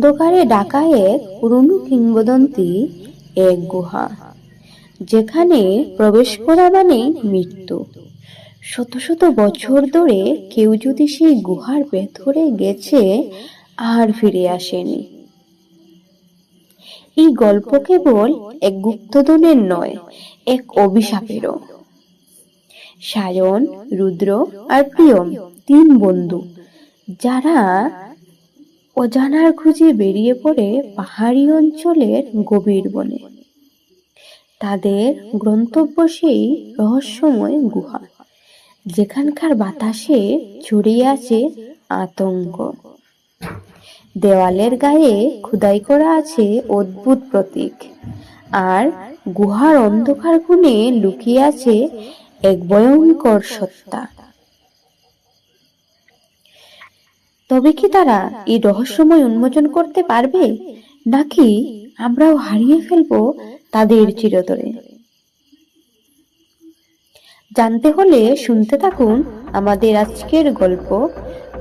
অন্ধকারে ঢাকা এক পুরনো কিংবদন্তি, এক গুহা যেখানে প্রবেশ করা মানে মৃত্যু। শত শত বছর ধরে কেউ যদি সেই গুহার ভেতরে গেছে আর ফিরে আসেনি। এই গল্প কেবল এক গুপ্তধনের নয়, এক অভিশাপেরও। সায়ন, রুদ্র আর প্রিয়ম তিন বন্ধু, যারা অজানার খুঁজে বেরিয়ে পড়ে পাহাড়ি অঞ্চলের গভীর বনে। তাদের গন্তব্য সেই রহস্যময় গুহা, যেখানকার বাতাসে ছড়িয়ে আছে আতঙ্ক। দেওয়ালের গায়ে খোদাই করা আছে অদ্ভুত প্রতীক, আর গুহার অন্ধকার কোণে লুকিয়ে আছে এক ভয়ঙ্কর সত্তা। তবে কি তারা এই রহস্যময় উন্মোচন করতে পারবে, নাকি আমরাও হারিয়ে ফেলবো তাদের চিরতরে? জানতে হলে শুনতে থাকুন আমাদের আজকের গল্প,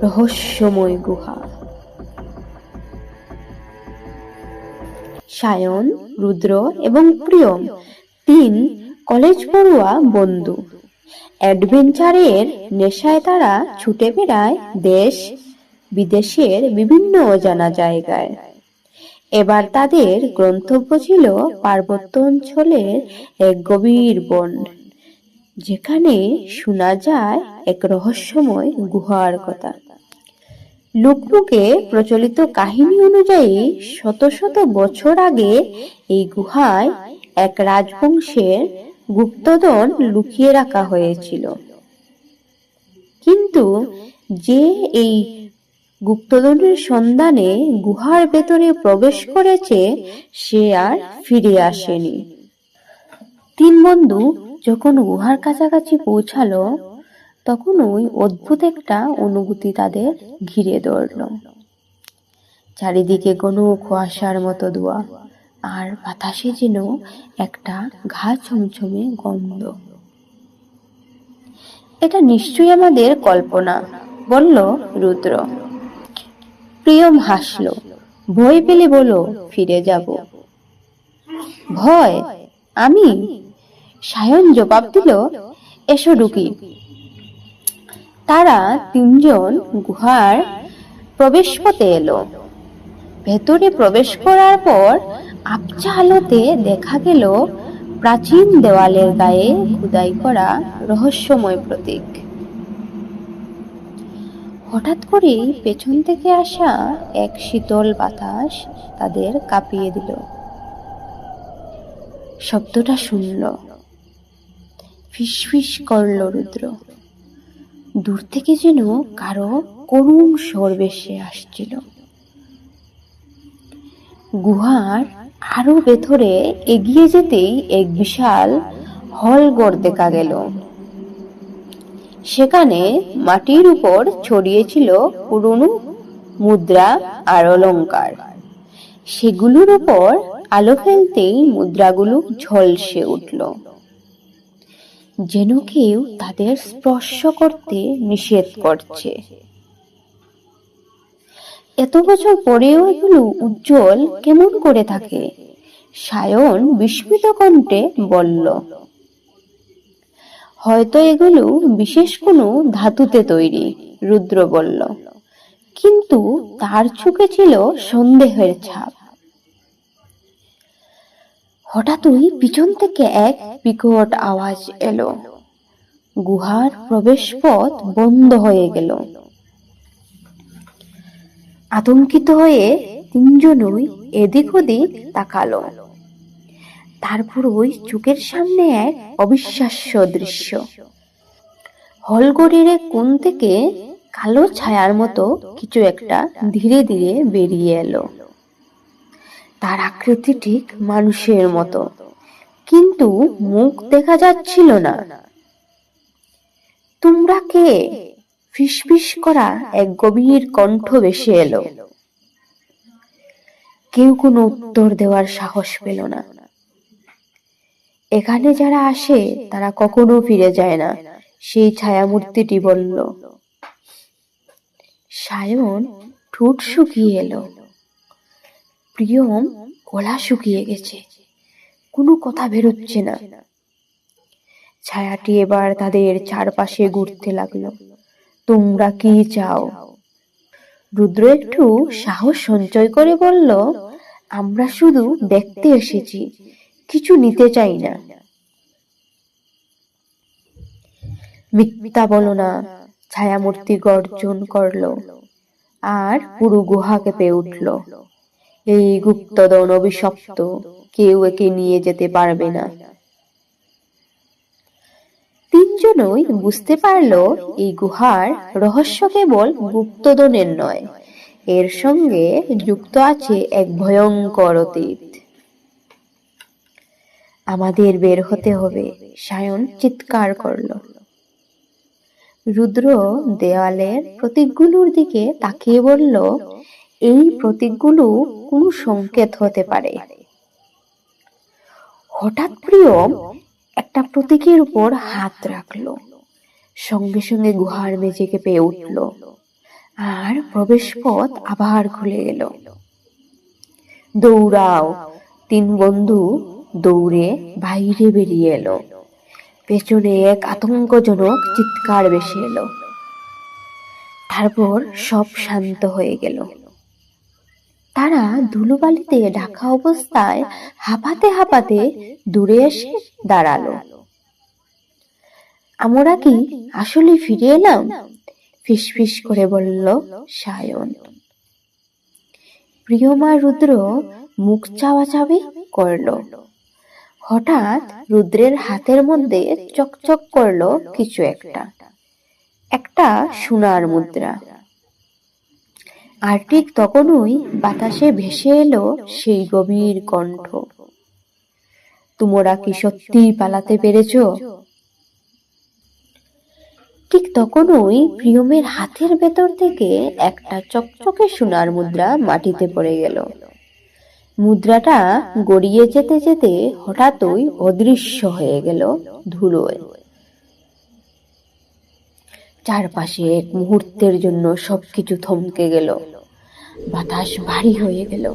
রহস্যময় গুহা। সায়ন, রুদ্র এবং প্রিয়ম তিন কলেজ পড়ুয়া বন্ধু। অ্যাডভেঞ্চারের নেশায় তারা ছুটে বেড়ায় দেশ বিদেশের বিভিন্ন অজানা জায়গায়। এবার তাদের গন্তব্য ছিল পার্বত্য অঞ্চলের এক গভীর বন, যেখানে শোনা যায় এক রহস্যময় গুহার কথা। লোকমুখে প্রচলিত কাহিনী অনুযায়ী শত শত বছর আগে এই গুহায় এক রাজবংশের গুপ্তধন লুকিয়ে রাখা হয়েছিল। কিন্তু যে এই গুপ্তধনের সন্ধানে গুহার ভেতরে প্রবেশ করেছে, সে আর ফিরে আসেনি। তিন বন্ধু যখন গুহার কাছাকাছি পৌঁছালো, তখন ওই অদ্ভুত একটা অনুভূতি তাদের ঘিরে ধরল। চারিদিকে ঘন কুয়াশার মতো ধোঁয়া, আর বাতাসে যেন একটা ঘা ছমছমে গন্ধ। এটা নিশ্চয়ই আমাদের কল্পনা, বলল রুদ্র। প্রিয়ম হাসল। ভয় পেলে বলো, ফিরে যাব। ভয়? আমি? সায়ন জবাব দিল, এসো ঢুকি। তারা তিনজন গুহার প্রবেশ পথে এলো। ভেতরে প্রবেশ করার পর আবছা আলোতে দেখা গেল প্রাচীন দেওয়ালের গায়ে খোদাই করা রহস্যময় প্রতীক। হঠাৎ করে পেছন থেকে আসা এক শীতল বাতাস তাদের কাঁপিয়ে দিল। শব্দটা শুনল, ফিসফিস করল রুদ্র। দূর থেকে যেন কারো করুণ স্বর ভেসে আসছিল। গুহার আরো ভেতরে এগিয়ে যেতেই এক বিশাল হলঘর দেখা গেল। সেখানে মাটির উপর ছড়িয়ে ছিল পুরনো মুদ্রা আর অলংকার। সেগুলোর উপর আলো ফেলতেই মুদ্রাগুলো ঝলসে উঠল, যেন কেউ তাদের স্পর্শ করতে নিষেধ করছে। এত বছর পরেও এগুলো উজ্জ্বল কেমন করে থাকে? সায়ন বিস্মিত কণ্ঠে বলল, হয়তো এগুলো বিশেষ কোনো ধাতুতে তৈরি, রুদ্র বলল। কিন্তু তার চোখে ছিল সন্দেহের ছাপ। হঠাৎই পিছন থেকে এক বিকট আওয়াজ এলো। গুহার প্রবেশ পথ বন্ধ হয়ে গেল। আতঙ্কিত হয়ে তিনজনই এদিক ওদিক তাকালো। তারপর ওই চোখের সামনে এক অবিশ্বাস্য দৃশ্য। হলঘরের এক কোণ থেকে কালো ছায়ার মতো কিছু একটা ধীরে ধীরে বেরিয়ে এলো। তার আকৃতি ঠিক মানুষের মতো, কিন্তু মুখ দেখা যাচ্ছিল না। তোমরা কে? ফিসফিস করা এক গভীর কণ্ঠ ভেসে এলো। কেউ কোনো উত্তর দেওয়ার সাহস পেল না। এখানে যারা আসে তারা কখনো ফিরে যায় না, সেই ছায়ামূর্তিটি বলল। সায়ন ঠোঁট শুকিয়ে এলো। প্রিয়ম গলা শুকিয়ে গেছে, কোনো কথা বেরোচ্ছে না। ছায়াটি এবার তাদের চারপাশে ঘুরতে লাগলো। তোমরা কি চাও? রুদ্র একটু সাহস সঞ্চয় করে বলল, আমরা শুধু দেখতে এসেছি, কিছু নিতে চাই না। মিথ্যা বলো না, ছায়ামূর্তি গর্জন করলো, আর পুরো গুহা কেঁপে উঠল। এই গুপ্তধন অভিশপ্ত, কেউ একে নিয়ে যেতে পারবে না। তিনজনই বুঝতে পারলো এই গুহার রহস্য কেবল গুপ্তধনের নয়, এর সঙ্গে যুক্ত আছে এক ভয়ঙ্কর অতীত। আমাদের বের হতে হবে, সায়ন চিৎকার করলো। রুদ্র দেওয়ালের প্রতীকগুলোর দিকে তাকিয়ে বলল, এই প্রতীকগুলো কোনো সংকেত হতে পারে। হঠাৎ প্রিয়ম একটা প্রতীকের উপর হাত রাখলো, সঙ্গে সঙ্গে গুহার মেঝে কেঁপে উঠল, আর প্রবেশ পথ আবার খুলে গেল। দৌড়াও! তিন বন্ধু দৌড়ে বাইরে বেরিয়ে এলো। পেছনে এক আতঙ্কজনক চিৎকার ভেসে এলো। তারপর সব শান্ত হয়ে গেল। তারা ধুলোবালিতে ঢাকা অবস্থায় হাঁপাতে হাঁপাতে দূরে এসে দাঁড়ালো। আমরা কি আসলে ফিরে এলাম? ফিসফিস করে বলল সায়ন। প্রিয়মা রুদ্র মুখ চাওয়াচাবি করলো। হঠাৎ রুদ্রের হাতের মধ্যে চকচক করলো কিছু একটা, একটা সোনার মুদ্রা। আর ঠিক তখনই বাতাসে ভেসে এলো সেই গভীর কণ্ঠ, তোমরা কি সত্যি পালাতে পেরেছো? ঠিক তখনই প্রিয়মের হাতের ভেতর থেকে একটা চকচকে সোনার মুদ্রা মাটিতে পড়ে গেল। মুদ্রাটা গড়িয়ে যেতে যেতে হঠাৎই অদৃশ্য হয়ে গেল ধুলোয়। চারপাশে এক মুহূর্তের জন্য সবকিছু থমকে গেল। বাতাস ভারী হয়ে গেল,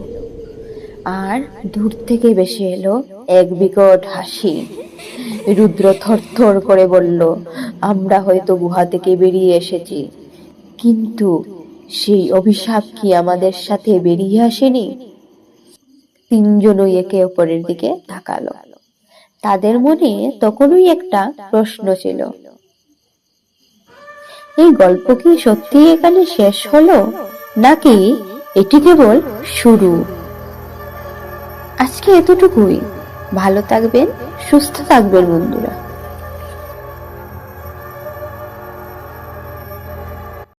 আর দূর থেকে ভেসে এলো এক বিকট হাসি। রুদ্র থরথর করে বলল, আমরা হয়তো গুহা থেকে বেরিয়ে এসেছি, কিন্তু সেই অভিশাপ কি আমাদের সাথে বেরিয়ে আসেনি? তিনজনই একে অপরের দিকে তাকালো। তাদের মনে তখনই একটা প্রশ্ন ছিল, এই গল্প কি সত্যি এখানে শেষ হলো, নাকি এটি কেবল শুরু? আজকে এতটুকুই। ভালো থাকবেন, সুস্থ থাকবেন বন্ধুরা।